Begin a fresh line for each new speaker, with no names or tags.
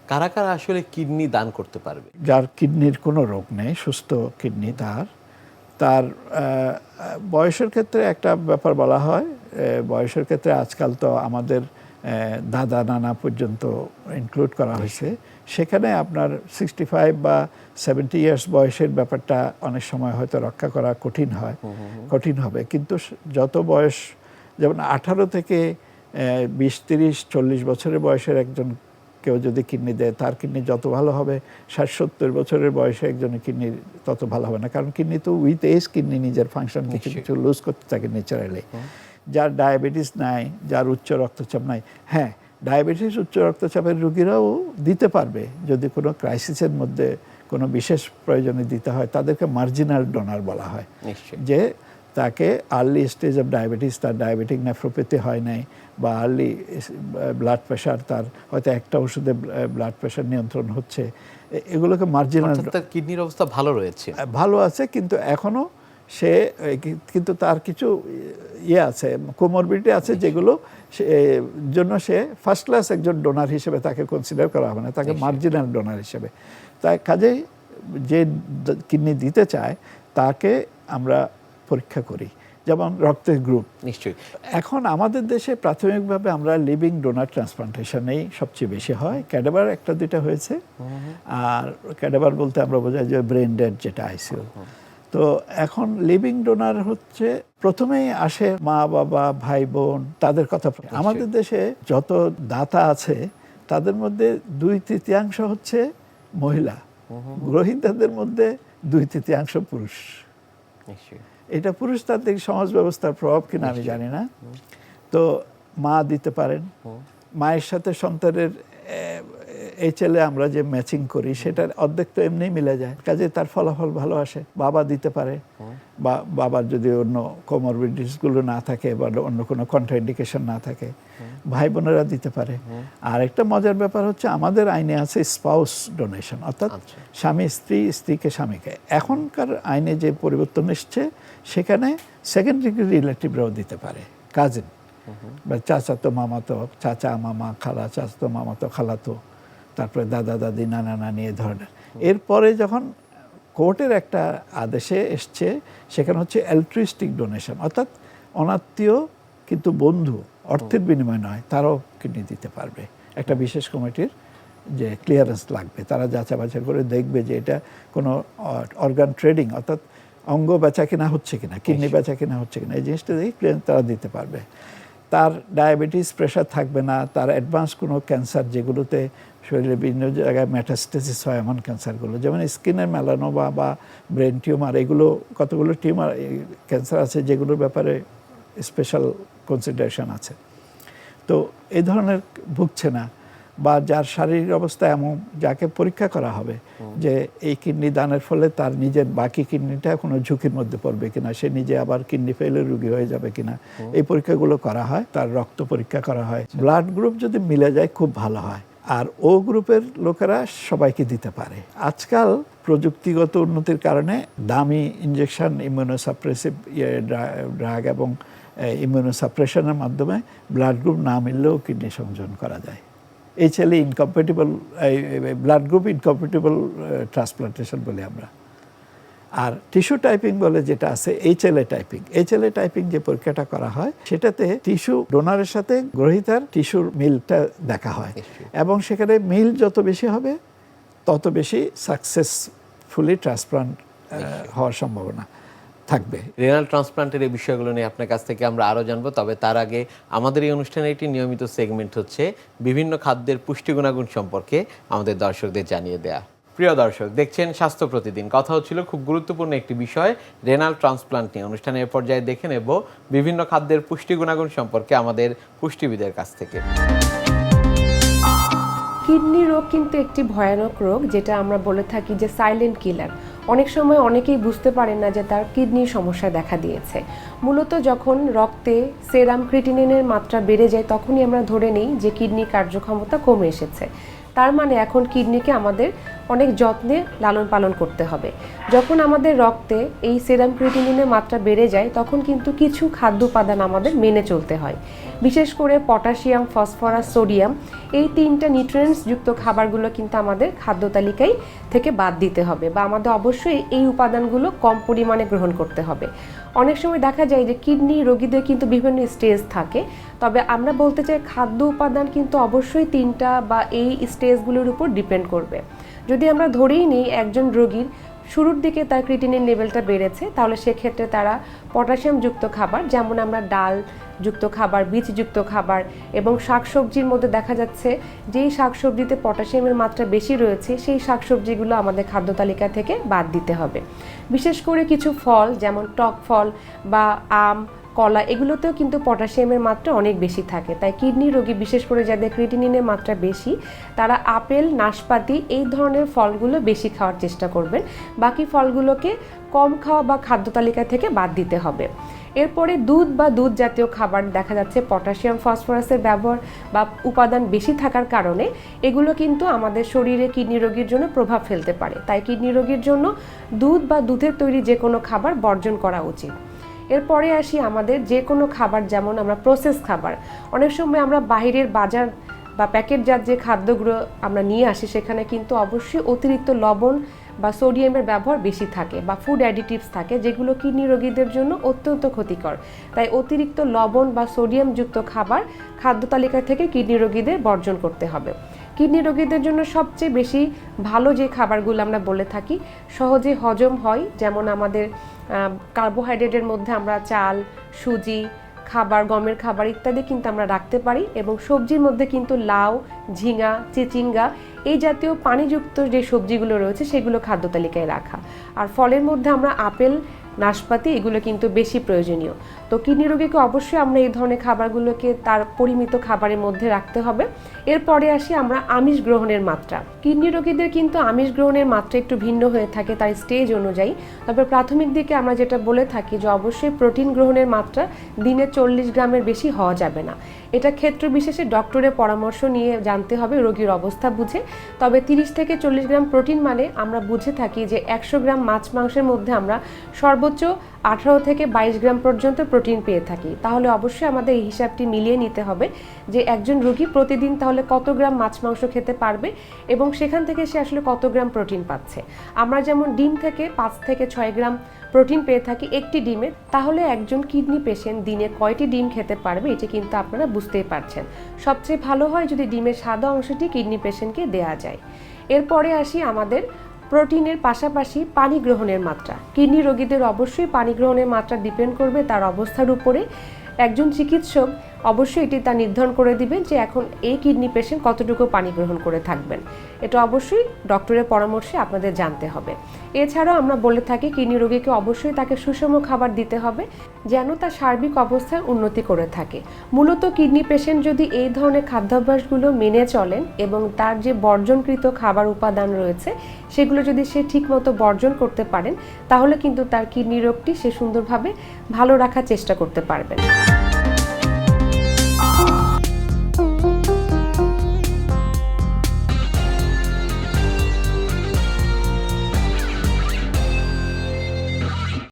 কারা কারা আসলে কিডনি দান করতে পারবে?
যার কিডনির কোনো রোগ নেই, সুস্থ কিডনি তার বয়সের ক্ষেত্রে একটা ব্যাপার বলা হয়। বয়সের ক্ষেত্রে আজকাল তো আমাদের দাদা নানা পর্যন্ত ইনক্লুড করা হয়েছে। সেখানে আপনার 65 বা 70 ইয়ার্স বয়সের ব্যাপারটা অনেক সময় হয়তো রক্ষা করা কঠিন হবে। কিন্তু যত বয়স, যেমন 18 থেকে 20, 30, 40 বছরের বয়সের একজন কেউ যদি কিডনি দেয়, তার কিডনি যত ভালো হবে, 60-70 বছরের বয়সে একজনের কিডনি তত ভালো হবে না। কারণ কিডনি তো উইথ এজ কিডনি নিজের ফাংশন কিছু লুজ করতে থাকে ন্যাচারালি। যার ডায়াবেটিস নাই, যার উচ্চ রক্তচাপ নাই, হ্যাঁ ডায়াবেটিস উচ্চ রক্তচাপের রোগীরাও দিতে পারবে যদি কোনো ক্রাইসিসের মধ্যে কোনো বিশেষ প্রয়োজনে দিতে হয়। তাদেরকে মার্জিনাল ডোনার বলা হয়, যে তাকে আর্লি স্টেজ অফ ডায়াবেটিস, তার ডায়াবেটিক নেফ্রোপ্যাথি হয় নাই, বা আর্লি ব্লাড প্রেশার, তার হয়তো একটা ওষুধে ব্লাড প্রেশার নিয়ন্ত্রণ হচ্ছে, এগুলোকে মার্জিনাল।
তার কিডনির অবস্থা ভালো রয়েছে,
ভালো আছে, কিন্তু এখনও কিন্তু তার কিছু আছে, কোমরবিডিটি আছে, যেগুলো জন্য সে ফার্স্ট ক্লাস একজন ডোনার হিসেবে তাকে কনসিডার করা হবে না, তাকে মার্জিনাল ডোনার হিসেবে। তাই কাজেই যে কিডনি দিতে চায় তাকে আমরা পরীক্ষা করি, যেমন রক্তের গ্রুপ।
নিশ্চয়ই
এখন আমাদের দেশে প্রাথমিকভাবে আমরা লিভিং ডোনার ট্রান্সপ্লান্টেশনেই সবচেয়ে বেশি হয়। ক্যাডাভার 1-2টা হয়েছে, আর ক্যাডাভার বলতে আমরা বোঝাই যে ব্রেন ডেড, যেটা আইসিইউ। তো এখন লিভিং ডোনার হচ্ছে প্রথমেই আসে মা বাবা ভাই বোন, তাদের কথা। আমাদের দেশে যত দাতা আছে তাদের মধ্যে 2/3 হচ্ছে মহিলা, গ্রহীতাদের মধ্যে 2/3 পুরুষ। এটা পুরুষতান্ত্রিক সমাজ ব্যবস্থার প্রভাব কিনা আমি জানি না। তো মা দিতে পারেন, মায়ের সাথে সন্তানের এই ছেলে আমরা যে ম্যাচিং করি সেটার অর্ধেক তো এমনি মিলে যায়, কাজে তার ফলাফল ভালো আসে। বাবা দিতে পারে, বা বাবার যদি অন্য কোমরবিডিটিসগুলো না থাকে বা অন্য কোনো কন্ট্রাইন্ডিকেশন না থাকে, ভাই বোনেরা দিতে পারে। আর একটা মজার ব্যাপার হচ্ছে আমাদের আইনে আছে স্পাউস ডোনেশন, অর্থাৎ স্বামী স্ত্রী, স্ত্রীকে স্বামীকে। এখনকার আইনে যে পরিবর্তন এসছে সেখানে সেকেন্ড ডিগ্রি রিলেটিভরাও দিতে পারে, কাজিন বা চাচাতো মামাতো, চাচা মামা খালা, চাচাতো মামাতো খালাতো, তারপরে দাদা দাদি নানা নানি, এ ধরনের। এরপরে যখন কোর্টের একটা আদেশে এসছে, সেখানে হচ্ছে অ্যালট্রুইস্টিক ডোনেশন, অর্থাৎ অনাত্মীয় কিন্তু বন্ধু, অর্থের বিনিময় নয়, তারাও কিডনি দিতে পারবে। একটা বিশেষ কমিটির যে ক্লিয়ারেন্স লাগবে, তারা যাচাই বাছাই করে দেখবে যে এটা কোনো অর্গান ট্রেডিং, অর্থাৎ অঙ্গ বেচা কিনা হচ্ছে কিনা, কিডনি বেচা কিনা হচ্ছে কিনা, এই জিনিসটা দেখে ক্লিয়ারেন্স তারা দিতে পারবে। তার ডায়াবেটিস, প্রেশার থাকবে না, তার অ্যাডভান্স কোনো ক্যান্সার, যেগুলোতে শরীরে বিভিন্ন জায়গায় মেটাস্টেসিস হয়, এমন ক্যান্সারগুলো, যেমন স্কিনের মেলানোমা বা ব্রেন টিউমার, এগুলো কতগুলো টিউমার ক্যান্সার আছে যেগুলোর ব্যাপারে স্পেশাল কনসিডারেশন আছে। তো এই ধরনের ভুগছে না, বা যার শারীরিক অবস্থা এমন, যাকে পরীক্ষা করা হবে যে এই কিডনি দানের ফলে তার নিজের বাকি কিডনিটা কোনো ঝুঁকির মধ্যে পড়বে কিনা, সে নিজে আবার কিডনি ফেলের রোগী হয়ে যাবে কিনা, এই পরীক্ষাগুলো করা হয়। তার রক্ত পরীক্ষা করা হয়। ব্লাড গ্রুপ যদি মিলে যায় খুব ভালো হয়। আর ও গ্রুপের লোকেরা সবাইকে দিতে পারে। আজকাল প্রযুক্তিগত উন্নতির কারণে দামি ইনজেকশন, ইমিউনোসাপ্রেসিভ ড্রাগ এবং ইমিউনোসাপ্রেশনের মাধ্যমে ব্লাড গ্রুপ না মিললেও কিডনি সংযোজন করা যায়। এই ছেলে ইনকম্প্যাটিবল, ব্লাড গ্রুপ ইনকম্প্যাটিবল ট্রান্সপ্লান্টেশন বলি আমরা। আর টিস্যু টাইপিং বলে যেটা আছে, এইচএলএ টাইপিং যে পরীক্ষাটা করা হয়, সেটাতে টিস্যু ডোনারের সাথে গ্রহীতার টিস্যুর মিলটা দেখা হয়, এবং সেখানে মিল যত বেশি হবে তত বেশি সাকসেসফুলি ট্রান্সপ্লান্ট হওয়ার সম্ভাবনা থাকবে।
রেনাল ট্রান্সপ্লান্টের এই বিষয়গুলো নিয়ে আপনার কাছ থেকে আমরা আরও জানবো, তবে তার আগে আমাদের এই অনুষ্ঠানের একটি নিয়মিত সেগমেন্ট হচ্ছে বিভিন্ন খাদ্যের পুষ্টি গুণাগুণ সম্পর্কে আমাদের দর্শকদের জানিয়ে দেয়া। প্রিয় দর্শক, দেখছেন স্বাস্থ্য প্রতিদিন। কথা হচ্ছিল খুব গুরুত্বপূর্ণ একটি বিষয়, রেনাল ট্রান্সপ্লান্ট নিয়ে। অনুষ্ঠানের পর্যায়ে দেখে নেব বিভিন্ন খাদ্যের পুষ্টি গুণাগুণ সম্পর্কে আমাদের পুষ্টিবিদের কাছ থেকে।
কিডনি রোগ কিন্তু একটি ভয়ানক রোগ, যেটা আমরা বলে থাকি যে সাইলেন্ট কিলার। অনেক সময় অনেকেই বুঝতে পারেন না যে তার কিডনির সমস্যা দেখা দিয়েছে। মূলত যখন রক্তে সেরাম ক্রিটিনিনের মাত্রা বেড়ে যায়, তখনই আমরা ধরে নিই যে কিডনির কার্যক্ষমতা কমে এসেছে। তার মানে এখন কিডনিকে আমাদের অনেক যত্নে লালন পালন করতে হবে। যখন আমাদের রক্তে এই সেরাম ক্রিটিনিনের মাত্রা বেড়ে যায়, তখন কিন্তু কিছু খাদ্য উপাদান আমাদের মেনে চলতে হয়। বিশেষ করে পটাশিয়াম, ফসফরাস, সোডিয়াম এই 3টা নিউট্রিয়েন্টস যুক্ত খাবারগুলো কিন্তু আমাদের খাদ্য তালিকায় থেকে বাদ দিতে হবে, বা আমাদের অবশ্যই এই উপাদানগুলো কম পরিমাণে গ্রহণ করতে হবে। অনেক সময় দেখা যায় যে কিডনি রোগীদের কিন্তু বিভিন্ন স্টেজ থাকে, তবে আমরা বলতে চাই খাদ্য উপাদান কিন্তু অবশ্যই 3টা বা এই স্টেজগুলোর উপর ডিপেন্ড করবে। যদি আমরা ধরেই নিই একজন রোগীর শুরুর দিকে তার ক্রিটিনিন লেভেলটা বেড়েছে, তাহলে সেক্ষেত্রে তারা পটাশিয়ামযুক্ত খাবার, যেমন আমরা ডাল যুক্ত খাবার, বীজযুক্ত খাবার এবং শাকসবজির মধ্যে দেখা যাচ্ছে যেই শাকসবজিতে পটাশিয়ামের মাত্রা বেশি রয়েছে সেই শাকসবজিগুলো আমাদের খাদ্য তালিকা থেকে বাদ দিতে হবে। বিশেষ করে কিছু ফল যেমন টক ফল বা আম, কলা এগুলোতেও কিন্তু পটাশিয়ামের মাত্রা অনেক বেশি থাকে, তাই কিডনি রোগী বিশেষ করে যাদের ক্রিটিনিনের মাত্রা বেশি তারা আপেল, নাশপাতি এই ধরনের ফলগুলো বেশি খাওয়ার চেষ্টা করবেন। বাকি ফলগুলোকে কম খাওয়া বা খাদ্য তালিকা থেকে বাদ দিতে হবে। এরপরে দুধ বা দুধ জাতীয় খাবার দেখা যাচ্ছে পটাশিয়াম, ফসফরাসের ব্যবহার বা উপাদান বেশি থাকার কারণে এগুলো কিন্তু আমাদের শরীরে কিডনি রোগীর জন্য প্রভাব ফেলতে পারে, তাই কিডনি রোগীর জন্য দুধ বা দুধের তৈরি যে কোনো খাবার বর্জন করা উচিত। এরপরে আসি আমাদের যে কোনো খাবার, যেমন আমরা প্রসেস খাবার, অনেক সময় আমরা বাইরের বাজার বা প্যাকেটজাত যে খাদ্যগুলো আমরা নিয়ে আসি সেখানে কিন্তু অবশ্যই অতিরিক্ত লবণ বা সোডিয়ামের ব্যবহার বেশি থাকে বা ফুড অ্যাডিটিভস থাকে, যেগুলো কিডনি রোগীদের জন্য অত্যন্ত ক্ষতিকর। তাই অতিরিক্ত লবণ বা সোডিয়ামযুক্ত খাবার খাদ্য তালিকা থেকে কিডনি রোগীদের বর্জন করতে হবে। কিডনি রোগীদের জন্য সবচেয়ে বেশি ভালো যে খাবারগুলো আমরা বলে থাকি সহজে হজম হয়, যেমন আমাদের কার্বোহাইড্রেটের মধ্যে আমরা চাল, সুজি খাবার, গমের খাবার ইত্যাদি কিন্তু আমরা রাখতে পারি, এবং সবজির মধ্যে কিন্তু লাউ, ঝিঙা, চিচিঙ্গা এই জাতীয় পানিযুক্ত যে সবজিগুলো রয়েছে সেগুলো খাদ্য তালিকায় রাখা। আর ফলের মধ্যে আমরা আপেল, নাশপাতি এগুলো কিন্তু বেশি প্রয়োজনীয়। তো কিডনি রোগীকে অবশ্যই আমরা এই ধরনের খাবারগুলোকে তার পরিমিত খাবারের মধ্যে রাখতে হবে। এরপরে আসি আমরা আমিষ গ্রহণের মাত্রা। কিডনি রোগীদের কিন্তু আমিষ গ্রহণের মাত্রা একটু ভিন্ন হয়ে থাকে তার স্টেজ অনুযায়ী, তবে প্রাথমিক দিকে আমরা যেটা বলে থাকি যে অবশ্যই প্রোটিন গ্রহণের মাত্রা দিনে 40 গ্রামের বেশি হওয়া যাবে না। এটা ক্ষেত্র বিশেষে ডক্টরের পরামর্শ নিয়ে জানতে হবে রোগীর অবস্থা বুঝে। তবে 30 থেকে 40 গ্রাম প্রোটিন মানে আমরা বুঝে থাকি যে 100 গ্রাম মাছ মাংসের মধ্যে আমরা সর্বোচ্চ 18 থেকে 22 গ্রাম পর্যন্ত প্রোটিন পেয়ে থাকি। তাহলে অবশ্যই আমাদের এই হিসাবটি মিলিয়ে নিতে হবে যে একজন রোগী প্রতিদিন তাহলে কত গ্রাম মাছ মাংস খেতে পারবে এবং সেখান থেকে সে আসলে কত গ্রাম প্রোটিন পাচ্ছে। আমরা যেমন ডিম থেকে 5 থেকে 6 গ্রাম প্রোটিন পেয়ে থাকি একটি ডিমে, তাহলে একজন কিডনি পেশেন্ট দিনে কয়টি ডিম খেতে পারবে এটি কিন্তু আপনারা বুঝতেই পারছেন। সবচেয়ে ভালো হয় যদি ডিমের সাদা অংশটি কিডনি পেশেন্টকে দেয়া যায়। এরপরে আসি আমাদের প্রোটিনের পাশাপাশি পানি গ্রহণের মাত্রা। কিডনি রোগীদের অবশ্যই পানি গ্রহণের মাত্রা ডিপেন্ড করবে তার অবস্থার উপরে। একজন চিকিৎসক অবশ্যই এটি তা নির্ধারণ করে দিবেন যে এখন এই কিডনি পেশেন্ট কতটুকু পানি গ্রহণ করে থাকবেন। এটা অবশ্যই ডক্টরের পরামর্শে আপনাদের জানতে হবে। এছাড়াও আমরা বলে থাকি কিডনি রোগীকে অবশ্যই তাকে সুষম খাবার দিতে হবে যেন তার সার্বিক অবস্থার উন্নতি করে থাকে। মূলত কিডনি পেশেন্ট যদি এই ধরনের খাদ্যাভ্যাসগুলো মেনে চলেন এবং তার যে বর্জনকৃত খাবার উপাদান রয়েছে সেগুলো যদি সে ঠিকমতো বর্জন করতে পারেন তাহলে কিন্তু তার কিডনি রোগটি সে সুন্দরভাবে ভালো রাখার চেষ্টা করতে পারবেন।